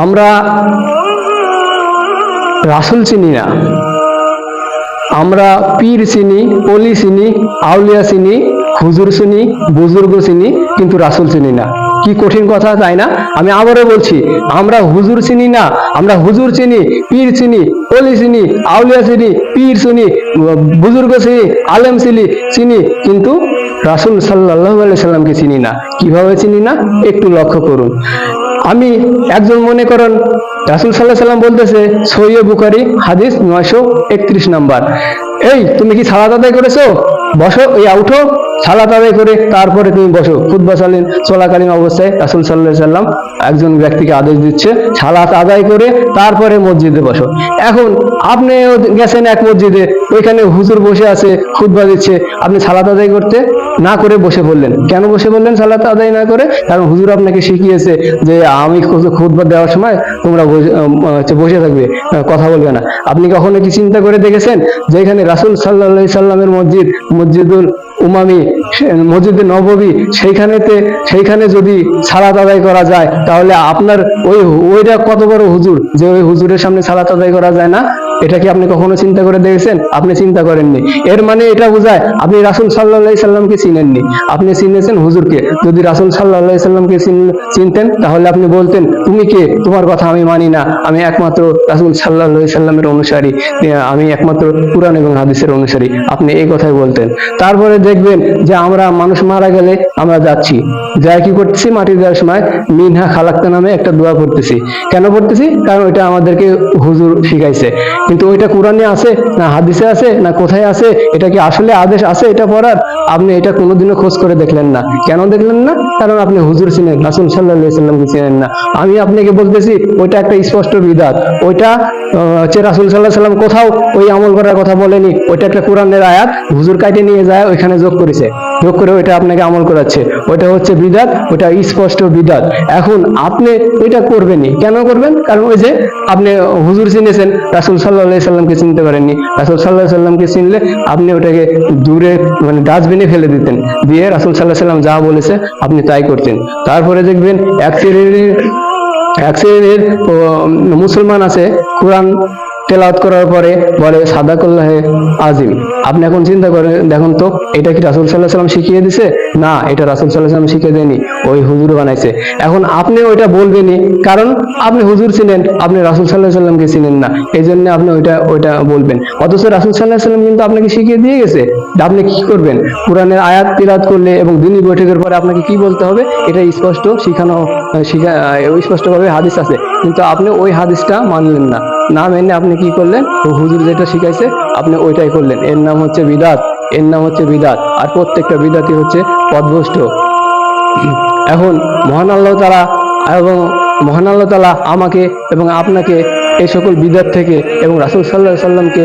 আমরা রাসূল চিনি না, আমরা পীর চিনি, অলি চিনি, আউলিয়া চিনি, হুজুর চিনি, বুজুর্গ চিনি, কিন্তু রাসূল চিনি না। কি কঠিন কথা, তাই না? আমি আবারও বলছি, আমরা হুজুর চিনি না, আমরা হুজুর চিনি, পীর চিনি, অলি চিনি, আউলিয়া চিনি, পীর চিনি, বুজুর্গ চিনি, আলেম চিনি, কিন্তু রাসূল সাল্লাল্লাহু আলাইহি সাল্লামকে চিনি না। কিভাবে চিনি না একটু লক্ষ্য করুন। আমি একজন মনে করেন রাসূল সাল্লাল্লাহু আলাইহি সাল্লাম বলতেছে, সহিহ বুখারী হাদিস 931 নাম্বার, এই তুমি কি সালাত আদায় করেছো? বসো, উঠো, সালাত আদায় করে তারপরে তুমি বসো। খুতবা চলাকালীন অবস্থায় রাসূল সাল্লাল্লাহু আলাইহি সাল্লাম একজন ব্যক্তিকে আদেশ দিচ্ছে, সালাত আদায় করে তারপরে মসজিদে বসো। এখন আপনি গেছেন এক মসজিদে, ওইখানে হুজুর বসে আছে, খুতবা দিচ্ছে, আপনি সালাত আদায় করতে না করে বসে পড়লেন। কেন বসে পড়লেন সালাত আদায় না করে? কারণ হুজুর আপনাকে শিখিয়েছে যে আমি খুতবা দেওয়ার সময় তোমরা বসে থাকবে, কথা বলবে না। আপনি কখনো কি চিন্তা করে দেখেছেন যে এখানে রাসূল সাল্লাল্লাহু আলাইহি সাল্লামের মসজিদুল উমামি, মসজিদে নববী, সেইখানে যদি সালাত আদায় করা যায়, তাহলে আপনার ওইটা কত বড় হুজুর যে ওই হুজুরের সামনে সালাত আদায় করা যায় না? এটা কি আপনি কখনো চিন্তা করে দেখেছেন? আপনি চিন্তা করেননি। এর মানে এটা বোঝায় আপনি রাসূল সাল্লাল্লাহু আলাইহি সাল্লামকে চিনেননি, আপনি চিনেছেন হুজুরকে। যদি রাসূল সাল্লাল্লাহু আলাইহি সাল্লামকে চিনতেন, তাহলে আপনি বলতেন, তুমি কে? তোমার কথা আমি মানি না, আমি একমাত্র রাসূল সাল্লাল্লাহু আলাইহি সাল্লামের অনুসারী, আমি একমাত্র কুরআন এবং হাদিসের অনুসারী, আপনি এই কথাই বলতেন। তারপরে দেখবেন যে আমরা মানুষ মারা গেলে আমরা যাচ্ছি, যাই কি করতেছি, মাটি দেওয়ার সময় মিনহা খালাক্তা নামে একটা দোয়া পড়তেছি। কেন পড়তেছি? কারণ এটা আমাদেরকে হুজুর শিখাইছে। কিন্তু ওইটা কোরআনে আছে না হাদিসে আছে না কোথায় আছে? এটা কি আসলে আদেশ আছে এটা পড়ার? আপনি এটা কোনোদিনও খোঁজ করে দেখলেন না। কেন দেখলেন না? কারণ আপনি হুজুর চিনেন, রাসূল সাল্লাল্লাহু আলাইহি সাল্লামকে চিনেন না। আমি আপনাকে বলতেছি, ওইটা একটা স্পষ্ট বিদআত। ওইটা হচ্ছে রাসূল সাল্লাল্লাহু আলাইহি সাল্লাম কোথাও ওই আমল করার কথা বলেনি। ওইটা একটা কোরআনের আয়াত, হুজুর কাটে নিয়ে যায় ওইখানে যোগ করেছে, যোগ করে ওইটা আপনাকে আমল করাচ্ছে। ওইটা হচ্ছে বিদআত, ওইটা স্পষ্ট বিদআত। এখন আপনি ওইটা করবেনই। কেন করবেন? কারণ ওই যে আপনি হুজুর চিনেছেন, রাসূল সাল্লাল্লাহু আলাইহি সাল্লামকে চিনতে পারেননি। রাসূল সাল্লাল্লাহু আলাইহি সাল্লামকে চিনলে আপনি ওটাকে দূরে ডাস্টবিনে ফেলে দিতেন, দিয়ে রাসূল সাল্লাল্লাহু আলাইহি সাল্লাম যা বলেছে আপনি তাই করতেন। তারপরে দেখবেন এক শ্রেণীর মুসলমান আছে, কোরআন তেলাওয়াত করার পরে বলে সাদাকাল্লাহে আজিম। আপনি এখন চিন্তা করে দেখুন তো, এটা কি রাসূল সাল্লাল্লাহু আলাইহি সাল্লাম শিখিয়ে দিছে? না, এটা রাসূল সাল্লাল্লাহু আলাইহি সাল্লাম শিখিয়ে দেয়নি, ওই হুজুর বানাইছে। এখন আপনি ওইটা বলবেনই, কারণ আপনি হুজুর চিনেন, আপনি রাসূল সাল্লাল্লাহু আলাইহি সাল্লামকে চিনেন না, এই জন্য আপনি ওইটা বলবেন। অথচ রাসূল সাল্লাল্লাহু আলাইহি সাল্লাম কিন্তু আপনাকে শিখিয়ে দিয়ে গেছে। আপনি কি করবেন? কোরআনের আয়াত তিলাওয়াত করলে এবং দিনী বৈঠকের পরে আপনাকে কি বলতে হবে, এটা স্পষ্ট স্পষ্টভাবে হাদিস আছে, কিন্তু আপনি ওই হাদিসটা মানলেন না। না মেনে আপনি কি করলেন? হুজুর যেটা শিখাইছে আপনি ওইটাই করলেন। এর নাম হচ্ছে বিদআত, এর নাম হচ্ছে বিদআত। আর প্রত্যেকটা বিদআতই হচ্ছে পথভ্রষ্ট। এখন মহান আল্লাহ তাআলা আমাকে এবং আপনাকে এই সকল বিদআত থেকে এবং রাসূল সাল্লাল্লাহু আলাইহি সাল্লামকে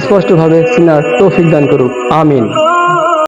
স্পষ্টভাবে চিনার তৌফিক দান করুক। আমিন।